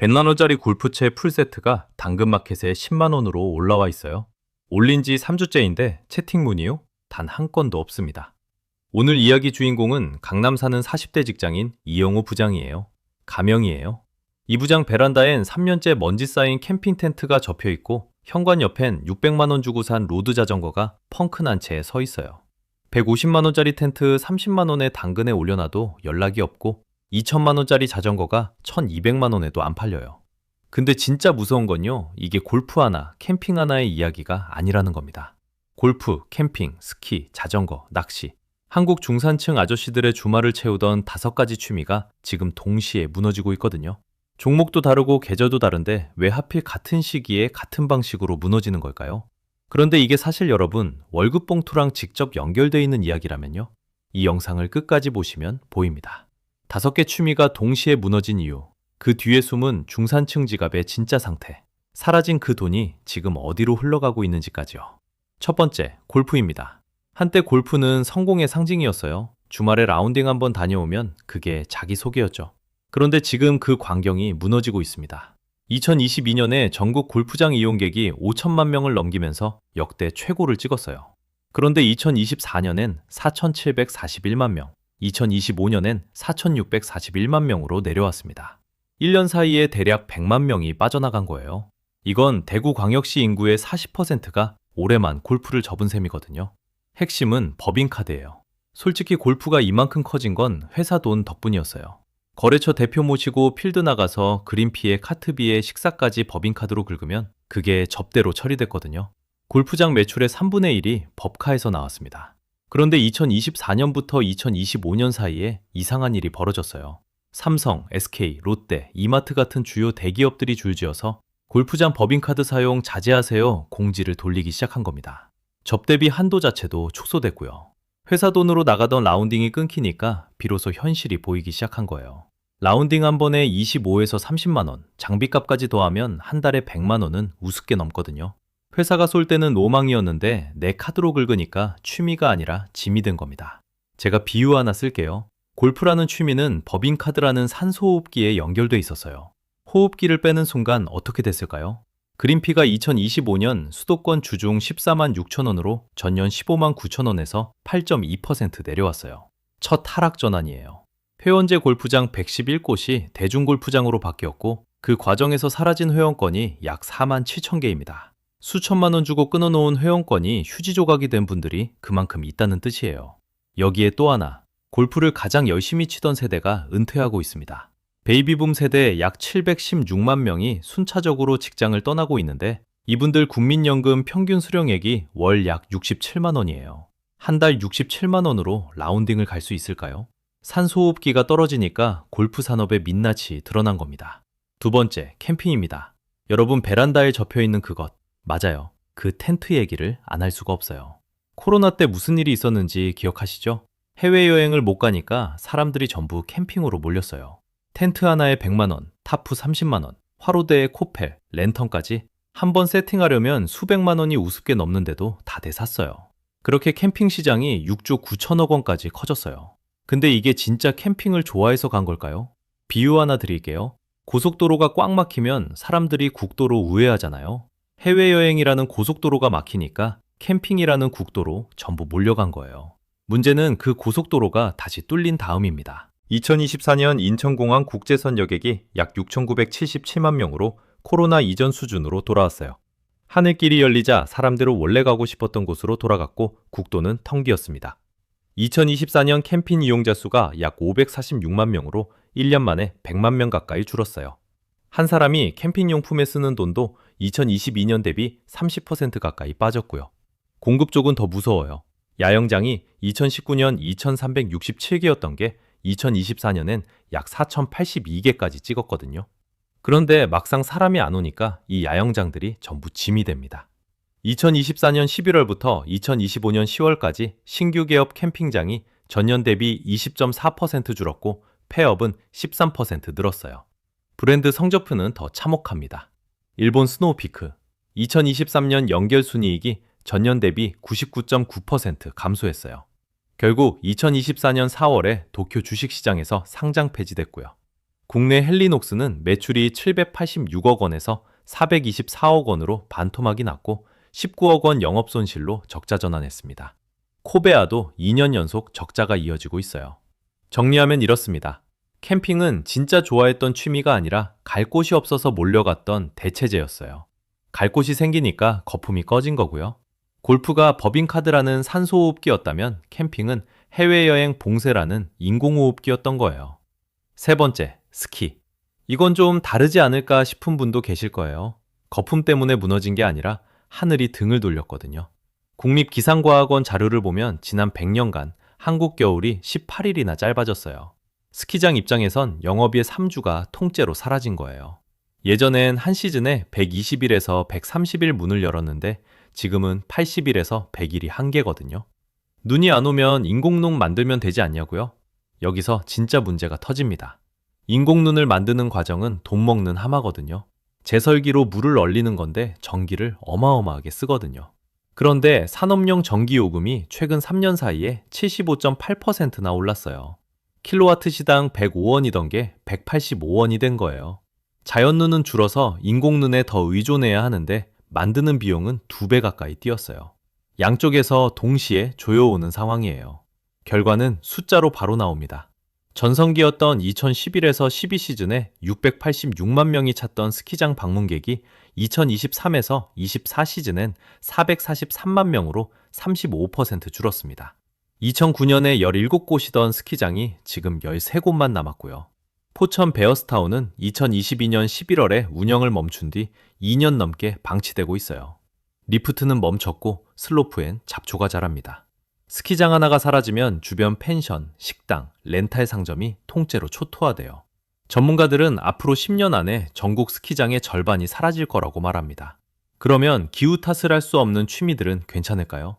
100만원짜리 골프채 풀세트가 당근마켓에 10만원으로 올라와 있어요. 올린 지 3주째인데 채팅 문의요? 단 한 건도 없습니다. 오늘 이야기 주인공은 강남 사는 40대 직장인 이영호 부장이에요. 가명이에요. 이 부장 베란다엔 3년째 먼지 쌓인 캠핑 텐트가 접혀 있고 현관 옆엔 600만원 주고 산 로드 자전거가 펑크난 채 서 있어요. 150만원짜리 텐트 30만원에 당근에 올려놔도 연락이 없고 2천만원짜리 자전거가 1200만원에도 안 팔려요. 근데 진짜 무서운 건요, 이게 골프 하나, 캠핑 하나의 이야기가 아니라는 겁니다. 골프, 캠핑, 스키, 자전거, 낚시. 한국 중산층 아저씨들의 주말을 채우던 5가지 취미가 지금 동시에 무너지고 있거든요. 종목도 다르고 계절도 다른데 왜 하필 같은 시기에 같은 방식으로 무너지는 걸까요? 그런데 이게 사실 여러분, 월급 봉투랑 직접 연결되어 있는 이야기라면요, 이 영상을 끝까지 보시면 보입니다. 5개 취미가 동시에 무너진 이유, 그 뒤에 숨은 중산층 지갑의 진짜 상태, 사라진 그 돈이 지금 어디로 흘러가고 있는지까지요. 첫 번째, 골프입니다. 한때 골프는 성공의 상징이었어요. 주말에 라운딩 한번 다녀오면 그게 자기소개였죠. 그런데 지금 그 광경이 무너지고 있습니다. 2022년에 전국 골프장 이용객이 5천만 명을 넘기면서 역대 최고를 찍었어요. 그런데 2024년엔 4,741만 명, 2025년엔 4,641만 명으로 내려왔습니다. 1년 사이에 대략 100만 명이 빠져나간 거예요. 이건 대구광역시 인구의 40%가 올해만 골프를 접은 셈이거든요. 핵심은 법인카드예요. 솔직히 골프가 이만큼 커진 건 회사 돈 덕분이었어요. 거래처 대표 모시고 필드 나가서 그린피에 카트비에 식사까지 법인카드로 긁으면 그게 접대로 처리됐거든요. 골프장 매출의 3분의 1이 법카에서 나왔습니다. 그런데 2024년부터 2025년 사이에 이상한 일이 벌어졌어요. 삼성, SK, 롯데, 이마트 같은 주요 대기업들이 줄지어서 골프장 법인카드 사용 자제하세요 공지를 돌리기 시작한 겁니다. 접대비 한도 자체도 축소됐고요. 회사 돈으로 나가던 라운딩이 끊기니까 비로소 현실이 보이기 시작한 거예요. 라운딩 한 번에 25에서 30만 원, 장비값까지 더하면 한 달에 100만 원은 우습게 넘거든요. 회사가 쏠 때는 로망이었는데 내 카드로 긁으니까 취미가 아니라 짐이 된 겁니다. 제가 비유 하나 쓸게요. 골프라는 취미는 법인카드라는 산소호흡기에 연결돼 있었어요. 호흡기를 빼는 순간 어떻게 됐을까요? 그린피가 2025년 수도권 주중 14만 6천 원으로 전년 15만 9천 원에서 8.2% 내려왔어요. 첫 하락 전환이에요. 회원제 골프장 111곳이 대중골프장으로 바뀌었고 그 과정에서 사라진 회원권이 약 4만 7천 개입니다. 수천만 원 주고 끊어놓은 회원권이 휴지 조각이 된 분들이 그만큼 있다는 뜻이에요. 여기에 또 하나, 골프를 가장 열심히 치던 세대가 은퇴하고 있습니다. 베이비붐 세대 약 716만 명이 순차적으로 직장을 떠나고 있는데 이분들 국민연금 평균 수령액이 월 약 67만 원이에요. 한 달 67만 원으로 라운딩을 갈 수 있을까요? 산소호흡기가 떨어지니까 골프 산업의 민낯이 드러난 겁니다. 두 번째, 캠핑입니다. 여러분 베란다에 접혀있는 그것, 맞아요. 그 텐트 얘기를 안 할 수가 없어요. 코로나 때 무슨 일이 있었는지 기억하시죠? 해외여행을 못 가니까 사람들이 전부 캠핑으로 몰렸어요. 텐트 하나에 100만 원, 타프 30만 원, 화로대에 코펠, 랜턴까지 한 번 세팅하려면 수백만 원이 우습게 넘는데도 다들 샀어요. 그렇게 캠핑 시장이 6조 9천억 원까지 커졌어요. 근데 이게 진짜 캠핑을 좋아해서 간 걸까요? 비유 하나 드릴게요. 고속도로가 꽉 막히면 사람들이 국도로 우회하잖아요. 해외여행이라는 고속도로가 막히니까 캠핑이라는 국도로 전부 몰려간 거예요. 문제는 그 고속도로가 다시 뚫린 다음입니다. 2024년 인천공항 국제선 여객이 약 6,977만 명으로 코로나 이전 수준으로 돌아왔어요. 하늘길이 열리자 사람들은 원래 가고 싶었던 곳으로 돌아갔고 국도는 텅 비었습니다. 2024년 캠핑 이용자 수가 약 546만 명으로 1년 만에 100만 명 가까이 줄었어요. 한 사람이 캠핑용품에 쓰는 돈도 2022년 대비 30% 가까이 빠졌고요. 공급 쪽은 더 무서워요. 야영장이 2019년 2,367개였던 게 2024년엔 약 4,082개까지 찍었거든요. 그런데 막상 사람이 안 오니까 이 야영장들이 전부 짐이 됩니다. 2024년 11월부터 2025년 10월까지 신규 개업 캠핑장이 전년 대비 20.4% 줄었고 폐업은 13% 늘었어요. 브랜드 성적표는 더 참혹합니다. 일본 스노우피크 2023년 연결 순이익이 전년 대비 99.9% 감소했어요. 결국 2024년 4월에 도쿄 주식시장에서 상장 폐지됐고요. 국내 헬리녹스는 매출이 786억 원에서 424억 원으로 반토막이 났고 19억 원 영업 손실로 적자 전환했습니다. 코베아도 2년 연속 적자가 이어지고 있어요. 정리하면 이렇습니다. 캠핑은 진짜 좋아했던 취미가 아니라 갈 곳이 없어서 몰려갔던 대체제였어요. 갈 곳이 생기니까 거품이 꺼진 거고요. 골프가 법인카드라는 산소호흡기였다면 캠핑은 해외여행 봉쇄라는 인공호흡기였던 거예요. 세 번째, 스키. 이건 좀 다르지 않을까 싶은 분도 계실 거예요. 거품 때문에 무너진 게 아니라 하늘이 등을 돌렸거든요. 국립기상과학원 자료를 보면 지난 100년간 한국 겨울이 18일이나 짧아졌어요. 스키장 입장에선 영업일의 3주가 통째로 사라진 거예요. 예전엔 한 시즌에 120일에서 130일 문을 열었는데 지금은 80일에서 100일이 한계거든요. 눈이 안 오면 인공눈 만들면 되지 않냐고요? 여기서 진짜 문제가 터집니다. 인공눈을 만드는 과정은 돈 먹는 하마거든요. 제설기로 물을 얼리는 건데 전기를 어마어마하게 쓰거든요. 그런데 산업용 전기요금이 최근 3년 사이에 75.8%나 올랐어요. 킬로와트 시당 105원이던 게 185원이 된 거예요. 자연눈은 줄어서 인공눈에 더 의존해야 하는데 만드는 비용은 2배 가까이 뛰었어요. 양쪽에서 동시에 조여오는 상황이에요. 결과는 숫자로 바로 나옵니다. 전성기였던 2011에서 12 시즌에 686만 명이 찾던 스키장 방문객이 2023에서 24 시즌엔 443만 명으로 35% 줄었습니다. 2009년에 17곳이던 스키장이 지금 13곳만 남았고요. 포천 베어스타운은 2022년 11월에 운영을 멈춘 뒤 2년 넘게 방치되고 있어요. 리프트는 멈췄고 슬로프엔 잡초가 자랍니다. 스키장 하나가 사라지면 주변 펜션, 식당, 렌탈 상점이 통째로 초토화돼요. 전문가들은 앞으로 10년 안에 전국 스키장의 절반이 사라질 거라고 말합니다. 그러면 기후 탓을 할 수 없는 취미들은 괜찮을까요?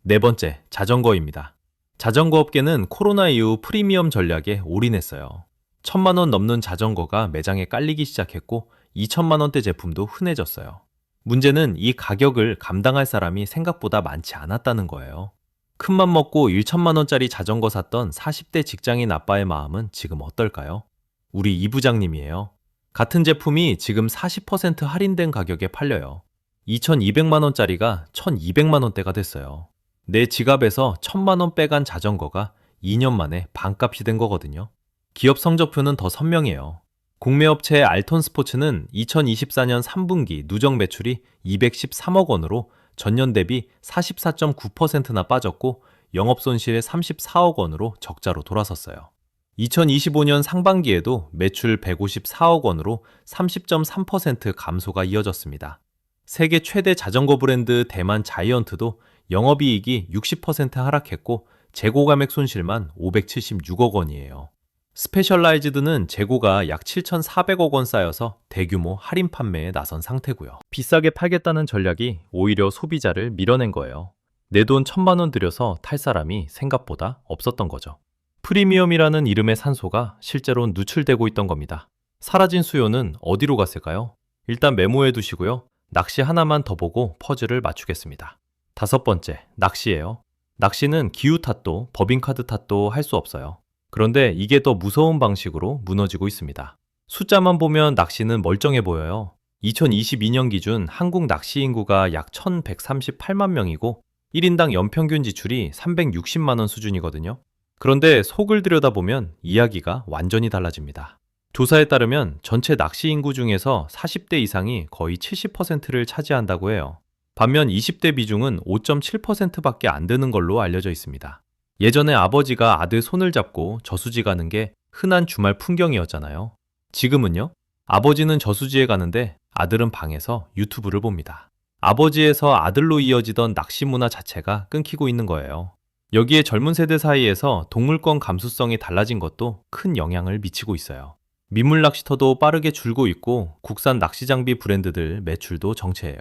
네 번째, 자전거입니다. 자전거 업계는 코로나 이후 프리미엄 전략에 올인했어요. 1,000만 원 넘는 자전거가 매장에 깔리기 시작했고 2천만 원대 제품도 흔해졌어요. 문제는 이 가격을 감당할 사람이 생각보다 많지 않았다는 거예요. 큰맘 먹고 1천만 원짜리 자전거 샀던 40대 직장인 아빠의 마음은 지금 어떨까요? 우리 이 부장님이에요. 같은 제품이 지금 40% 할인된 가격에 팔려요. 2,200만 원짜리가 1,200만 원대가 됐어요. 내 지갑에서 1,000만 원 빼간 자전거가 2년 만에 반값이 된 거거든요. 기업 성적표는 더 선명해요. 국내 업체 알톤 스포츠는 2024년 3분기 누적 매출이 213억 원으로 전년 대비 44.9%나 빠졌고 영업 손실의 34억 원으로 적자로 돌아섰어요. 2025년 상반기에도 매출 154억 원으로 30.3% 감소가 이어졌습니다. 세계 최대 자전거 브랜드 대만 자이언트도 영업이익이 60% 하락했고 재고 감액 손실만 576억 원이에요. 스페셜라이즈드는 재고가 약 7,400억 원 쌓여서 대규모 할인 판매에 나선 상태고요. 비싸게 팔겠다는 전략이 오히려 소비자를 밀어낸 거예요. 내 돈 1,000만 원 들여서 탈 사람이 생각보다 없었던 거죠. 프리미엄이라는 이름의 산소가 실제로 누출되고 있던 겁니다. 사라진 수요는 어디로 갔을까요? 일단 메모해 두시고요. 낚시 하나만 더 보고 퍼즐을 맞추겠습니다. 다섯 번째, 낚시예요. 낚시는 기후 탓도 법인카드 탓도 할 수 없어요. 그런데 이게 더 무서운 방식으로 무너지고 있습니다. 숫자만 보면 낚시는 멀쩡해 보여요. 2022년 기준 한국 낚시 인구가 약 1,138만 명이고 1인당 연평균 지출이 360만 원 수준이거든요. 그런데 속을 들여다보면 이야기가 완전히 달라집니다. 조사에 따르면 전체 낚시 인구 중에서 40대 이상이 거의 70%를 차지한다고 해요. 반면 20대 비중은 5.7%밖에 안 되는 걸로 알려져 있습니다. 예전에 아버지가 아들 손을 잡고 저수지 가는 게 흔한 주말 풍경이었잖아요. 지금은요? 아버지는 저수지에 가는데 아들은 방에서 유튜브를 봅니다. 아버지에서 아들로 이어지던 낚시 문화 자체가 끊기고 있는 거예요. 여기에 젊은 세대 사이에서 동물권 감수성이 달라진 것도 큰 영향을 미치고 있어요. 민물 낚시터도 빠르게 줄고 있고 국산 낚시 장비 브랜드들 매출도 정체해요.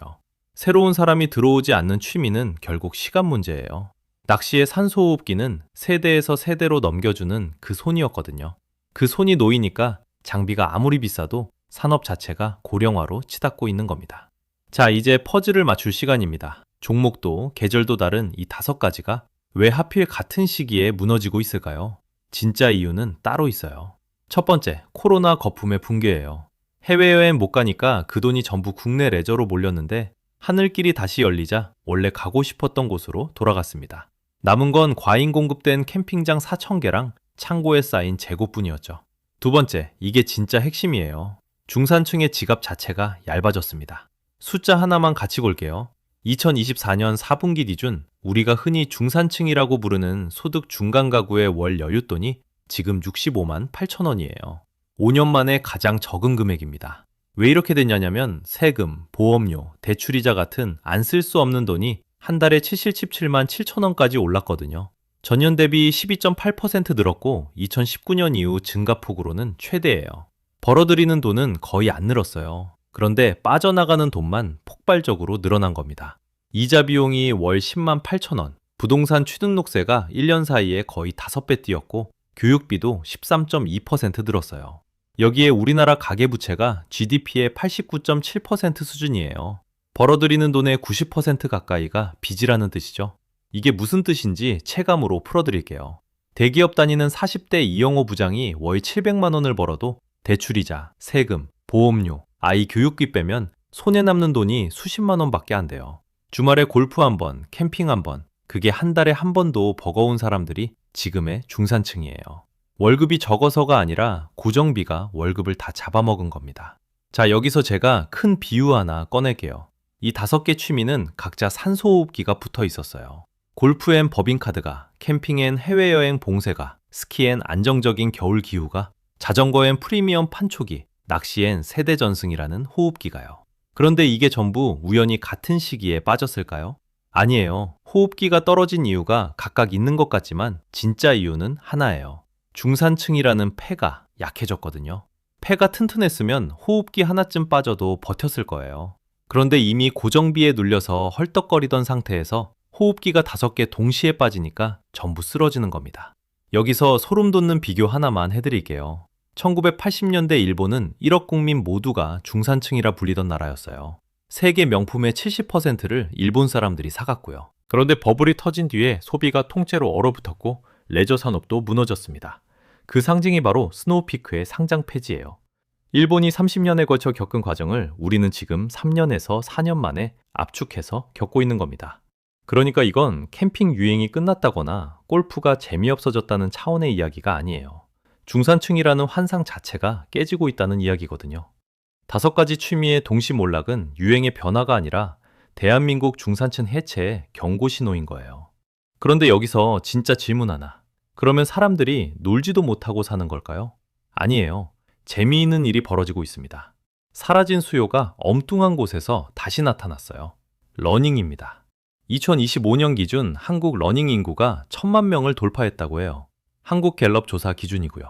새로운 사람이 들어오지 않는 취미는 결국 시간 문제예요. 낚시의 산소호흡기는 세대에서 세대로 넘겨주는 그 손이었거든요. 그 손이 놓이니까 장비가 아무리 비싸도 산업 자체가 고령화로 치닫고 있는 겁니다. 자, 이제 퍼즐을 맞출 시간입니다. 종목도 계절도 다른 이 5가지가 왜 하필 같은 시기에 무너지고 있을까요? 진짜 이유는 따로 있어요. 첫 번째, 코로나 거품의 붕괴예요. 해외여행 못 가니까 그 돈이 전부 국내 레저로 몰렸는데 하늘길이 다시 열리자 원래 가고 싶었던 곳으로 돌아갔습니다. 남은 건 과잉 공급된 캠핑장 4,000개랑 창고에 쌓인 재고뿐이었죠. 두 번째, 이게 진짜 핵심이에요. 중산층의 지갑 자체가 얇아졌습니다. 숫자 하나만 같이 볼게요. 2024년 4분기 기준 우리가 흔히 중산층이라고 부르는 소득 중간 가구의 월 여윳돈이 지금 65만 8천 원이에요. 5년 만에 가장 적은 금액입니다. 왜 이렇게 됐냐면 세금, 보험료, 대출이자 같은 안 쓸 수 없는 돈이 한 달에 77만 7천 원까지 올랐거든요. 전년 대비 12.8% 늘었고 2019년 이후 증가폭으로는 최대예요. 벌어들이는 돈은 거의 안 늘었어요. 그런데 빠져나가는 돈만 폭발적으로 늘어난 겁니다. 이자 비용이 월 10만 8천 원, 부동산 취등록세가 1년 사이에 거의 5배 뛰었고 교육비도 13.2% 늘었어요. 여기에 우리나라 가계부채가 GDP의 89.7% 수준이에요. 벌어들이는 돈의 90% 가까이가 빚이라는 뜻이죠. 이게 무슨 뜻인지 체감으로 풀어드릴게요. 대기업 다니는 40대 이영호 부장이 월 700만 원을 벌어도 대출이자, 세금, 보험료, 아이 교육비 빼면 손에 남는 돈이 수십만 원밖에 안 돼요. 주말에 골프 한 번, 캠핑 한 번, 그게 한 달에 한 번도 버거운 사람들이 지금의 중산층이에요. 월급이 적어서가 아니라 고정비가 월급을 다 잡아먹은 겁니다. 자, 여기서 제가 큰 비유 하나 꺼낼게요. 이 5개 취미는 각자 산소호흡기가 붙어 있었어요. 골프엔 법인카드가, 캠핑엔 해외여행 봉쇄가, 스키엔 안정적인 겨울 기후가, 자전거엔 프리미엄 판촉이, 낚시엔 세대 전승이라는 호흡기가요. 그런데 이게 전부 우연히 같은 시기에 빠졌을까요? 아니에요. 호흡기가 떨어진 이유가 각각 있는 것 같지만 진짜 이유는 하나예요. 중산층이라는 폐가 약해졌거든요. 폐가 튼튼했으면 호흡기 하나쯤 빠져도 버텼을 거예요. 그런데 이미 고정비에 눌려서 헐떡거리던 상태에서 호흡기가 5개 동시에 빠지니까 전부 쓰러지는 겁니다. 여기서 소름 돋는 비교 하나만 해드릴게요. 1980년대 일본은 1억 국민 모두가 중산층이라 불리던 나라였어요. 세계 명품의 70%를 일본 사람들이 사갔고요. 그런데 버블이 터진 뒤에 소비가 통째로 얼어붙었고 레저 산업도 무너졌습니다. 그 상징이 바로 스노우피크의 상장 폐지예요. 일본이 30년에 걸쳐 겪은 과정을 우리는 지금 3년에서 4년 만에 압축해서 겪고 있는 겁니다. 그러니까 이건 캠핑 유행이 끝났다거나 골프가 재미없어졌다는 차원의 이야기가 아니에요. 중산층이라는 환상 자체가 깨지고 있다는 이야기거든요. 5가지 취미의 동시몰락은 유행의 변화가 아니라 대한민국 중산층 해체의 경고 신호인 거예요. 그런데 여기서 진짜 질문 하나. 그러면 사람들이 놀지도 못하고 사는 걸까요? 아니에요. 재미있는 일이 벌어지고 있습니다. 사라진 수요가 엉뚱한 곳에서 다시 나타났어요. 러닝입니다. 2025년 기준 한국 러닝 인구가 1,000만 명을 돌파했다고 해요. 한국갤럽 조사 기준이고요.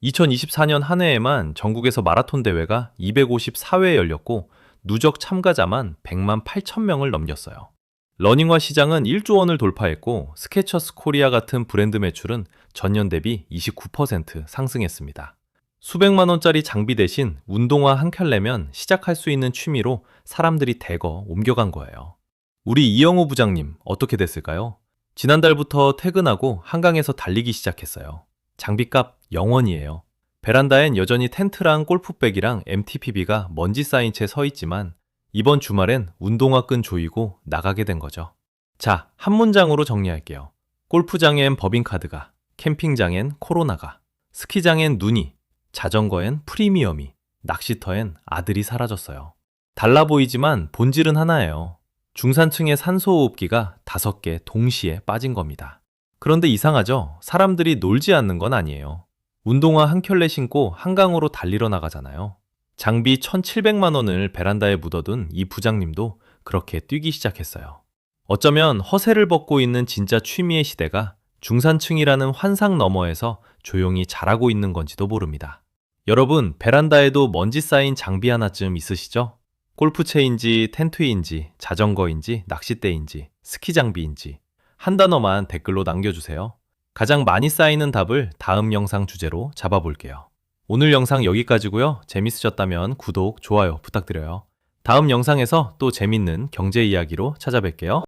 2024년 한 해에만 전국에서 마라톤 대회가 254회 열렸고 누적 참가자만 100만 8천 명을 넘겼어요. 러닝화 시장은 1조 원을 돌파했고 스케쳐스 코리아 같은 브랜드 매출은 전년 대비 29% 상승했습니다. 수백만 원짜리 장비 대신 운동화 한 켤레면 시작할 수 있는 취미로 사람들이 대거 옮겨간 거예요. 우리 이영호 부장님 어떻게 됐을까요? 지난달부터 퇴근하고 한강에서 달리기 시작했어요. 장비값 0원이에요. 베란다엔 여전히 텐트랑 골프백이랑 MTPB가 먼지 쌓인 채 서 있지만 이번 주말엔 운동화 끈 조이고 나가게 된 거죠. 자, 한 문장으로 정리할게요. 골프장엔 법인카드가, 캠핑장엔 코로나가, 스키장엔 눈이, 자전거엔 프리미엄이, 낚시터엔 아들이 사라졌어요. 달라 보이지만 본질은 하나예요. 중산층의 산소호흡기가 5개 동시에 빠진 겁니다. 그런데 이상하죠? 사람들이 놀지 않는 건 아니에요. 운동화 한 켤레 신고 한강으로 달리러 나가잖아요. 장비 1,700만 원을 베란다에 묻어둔 이 부장님도 그렇게 뛰기 시작했어요. 어쩌면 허세를 벗고 있는 진짜 취미의 시대가 중산층이라는 환상 너머에서 조용히 자라고 있는 건지도 모릅니다. 여러분, 베란다에도 먼지 쌓인 장비 하나쯤 있으시죠? 골프채인지 텐트인지 자전거인지 낚싯대인지 스키 장비인지 한 단어만 댓글로 남겨주세요. 가장 많이 쌓이는 답을 다음 영상 주제로 잡아볼게요. 오늘 영상 여기까지고요. 재밌으셨다면 구독, 좋아요 부탁드려요. 다음 영상에서 또 재밌는 경제 이야기로 찾아뵐게요.